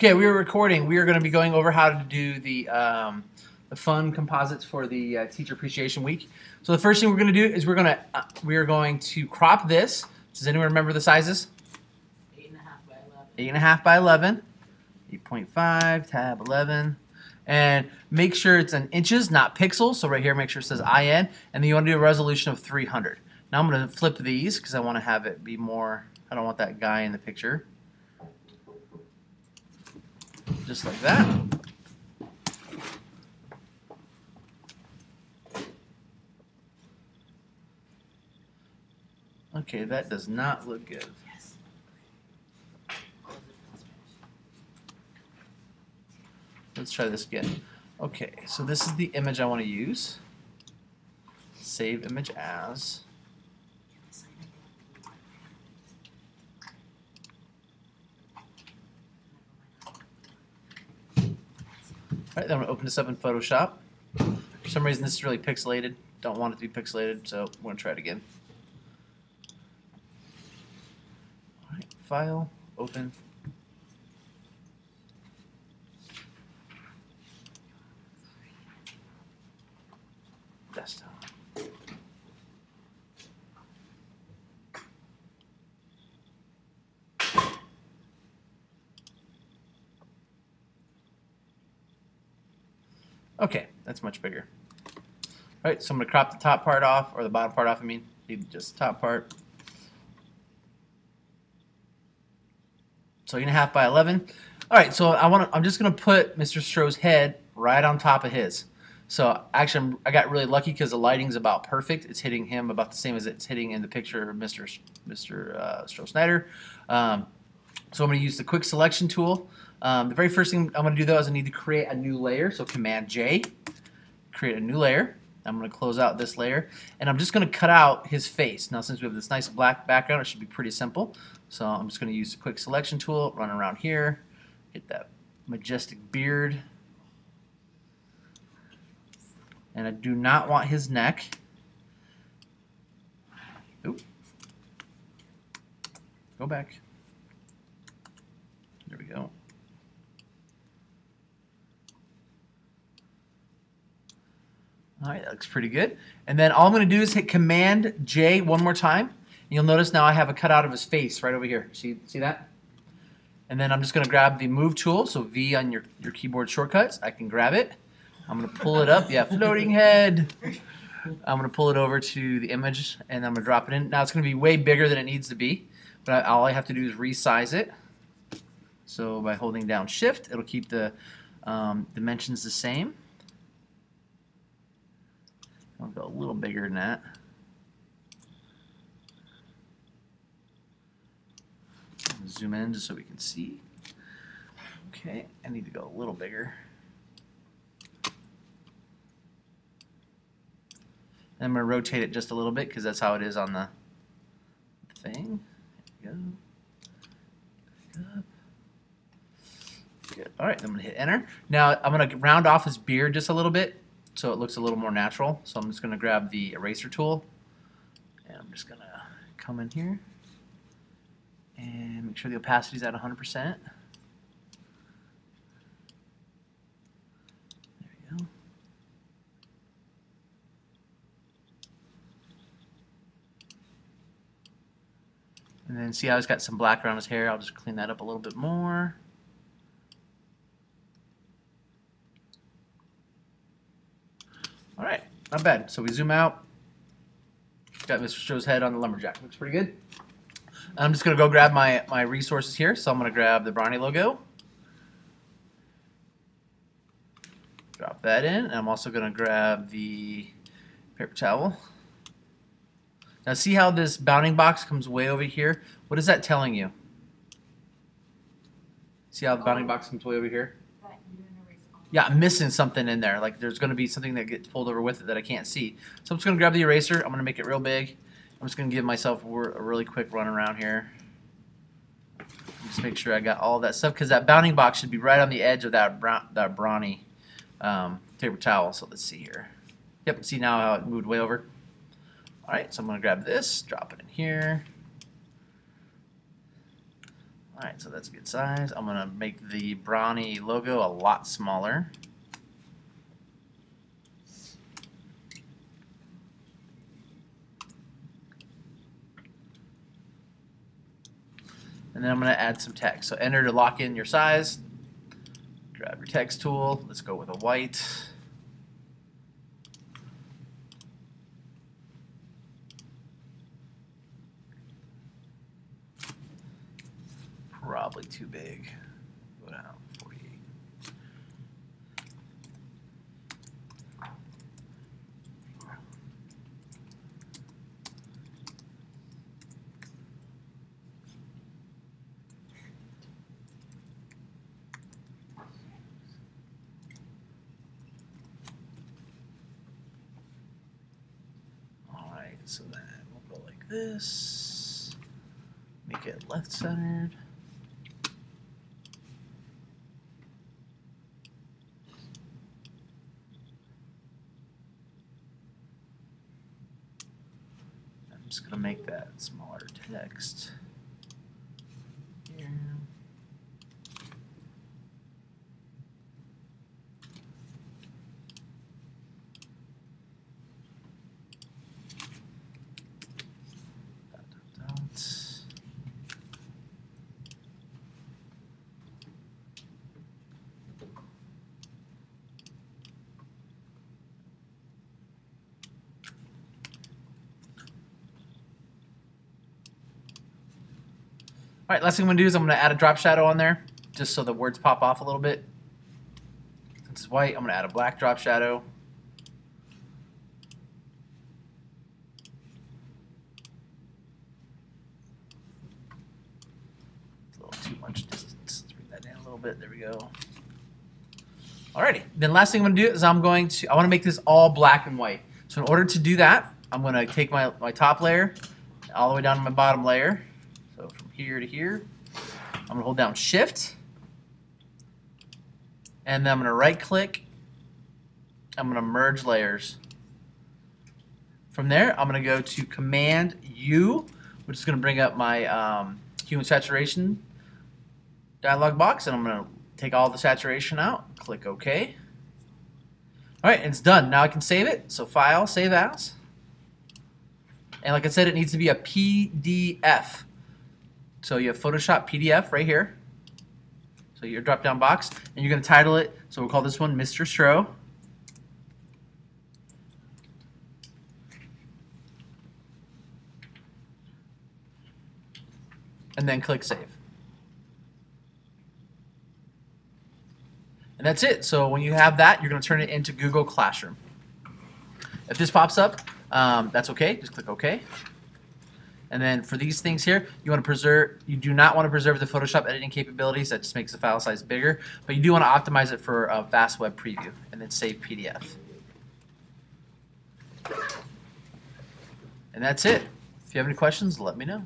Okay, we were recording. We are going to be going over how to do the fun composites for the Teacher Appreciation Week. So the first thing we're going to do is we are going to crop this. Does anyone remember the sizes? 8.5 by 11. 8.5 by 11. 8.5 tab 11. And make sure it's in inches, not pixels. So right here, make sure it says IN. And then you want to do a resolution of 300. Now I'm going to flip these because I want to have it be more. I don't want that guy in the picture. Just like that. Okay, that does not look good. Yes. Let's try this again. Okay, so this is the image I want to use. Save image as. Alright, then I'm going to open this up in Photoshop. For some reason this is really pixelated. Don't want it to be pixelated, so I'm going to try it again. Alright, File, Open. Desktop. Okay, that's much bigger. All right, so I'm going to crop the top part off, or the bottom part off, I mean, just the top part. So 8.5 by 11. All right, so I'm just going to put Mr. Stroh's head right on top of his. So actually, I got really lucky because the lighting's about perfect. It's hitting him about the same as it's hitting in the picture of Mr. Stroh-Snyder. So I'm going to use the quick selection tool. The very first thing I'm going to do though is I need to create a new layer. So Command J, create a new layer. I'm going to close out this layer, and I'm just going to cut out his face. Now, since we have this nice black background, it should be pretty simple. So I'm just going to use the quick selection tool, run around here, get that majestic beard. And I do not want his neck. Oop. Go back. There we go. All right, that looks pretty good. And then all I'm going to do is hit Command J one more time. And you'll notice now I have a cutout of his face right over here. See that? And then I'm just going to grab the Move tool, so V on your keyboard shortcuts. I can grab it. I'm going to pull it up. Yeah, floating head. I'm going to pull it over to the image, and I'm going to drop it in. Now it's going to be way bigger than it needs to be, but all I have to do is resize it. So by holding down Shift, it'll keep the dimensions the same. I'll go a little bigger than that. Zoom in just so we can see. Okay, I need to go a little bigger. And I'm going to rotate it just a little bit because that's how it is on the thing. There we go. Good. All right, I'm going to hit Enter. Now I'm going to round off his beard just a little bit so it looks a little more natural. So I'm just going to grab the eraser tool, and I'm just going to come in here and make sure the opacity is at 100%. There we go. And then see how he's got some black around his hair. I'll just clean that up a little bit more. All right, not bad. So we zoom out. Got Mr. Stroh's head on the lumberjack. Looks pretty good. I'm just going to go grab my resources here. So I'm going to grab the Brawny logo. Drop that in. And I'm also going to grab the paper towel. Now see how this bounding box comes way over here? What is that telling you? See how the bounding box comes way over here? Yeah, I'm missing something in there. Like there's going to be something that gets pulled over with it that I can't see. So I'm just going to grab the eraser. I'm going to make it real big. I'm just going to give myself a really quick run around here. Just make sure I got all that stuff because that bounding box should be right on the edge of that brawny paper towel. So let's see here. Yep, see now how it moved way over. All right, so I'm going to grab this, drop it in here. Alright, so that's a good size. I'm going to make the Brawny logo a lot smaller. And then I'm going to add some text. So enter to lock in your size. Grab your text tool. Let's go with a white. Probably too big. Go down 48. All right, so then we'll go like this. Make it left centered. I'm just going to make that smaller text here. Dot, dot, dot. All right, last thing I'm going to do is I'm going to add a drop shadow on there, just so the words pop off a little bit. Since it's white, I'm going to add a black drop shadow. It's a little too much distance. Let's bring that down a little bit. There we go. Alrighty, then last thing I'm going to do is I want to make this all black and white. So in order to do that, I'm going to take my top layer all the way down to my bottom layer. So from here to here, I'm going to hold down Shift, and then I'm going to right click. I'm going to merge layers. From there, I'm going to go to Command U, which is going to bring up my hue and saturation dialog box, and I'm going to take all the saturation out, click OK. All right, it's done. Now I can save it. So File, Save As. And like I said, it needs to be a PDF. So you have Photoshop PDF right here. So your drop-down box, and you're going to title it. So we'll call this one Mr. Stroh. And then click Save. And that's it. So when you have that, you're going to turn it into Google Classroom. If this pops up, that's okay. Just click OK. And then for these things here, you do not want to preserve the Photoshop editing capabilities. That just makes the file size bigger. But you do want to optimize it for a fast web preview, and then save PDF. And that's it. If you have any questions, let me know.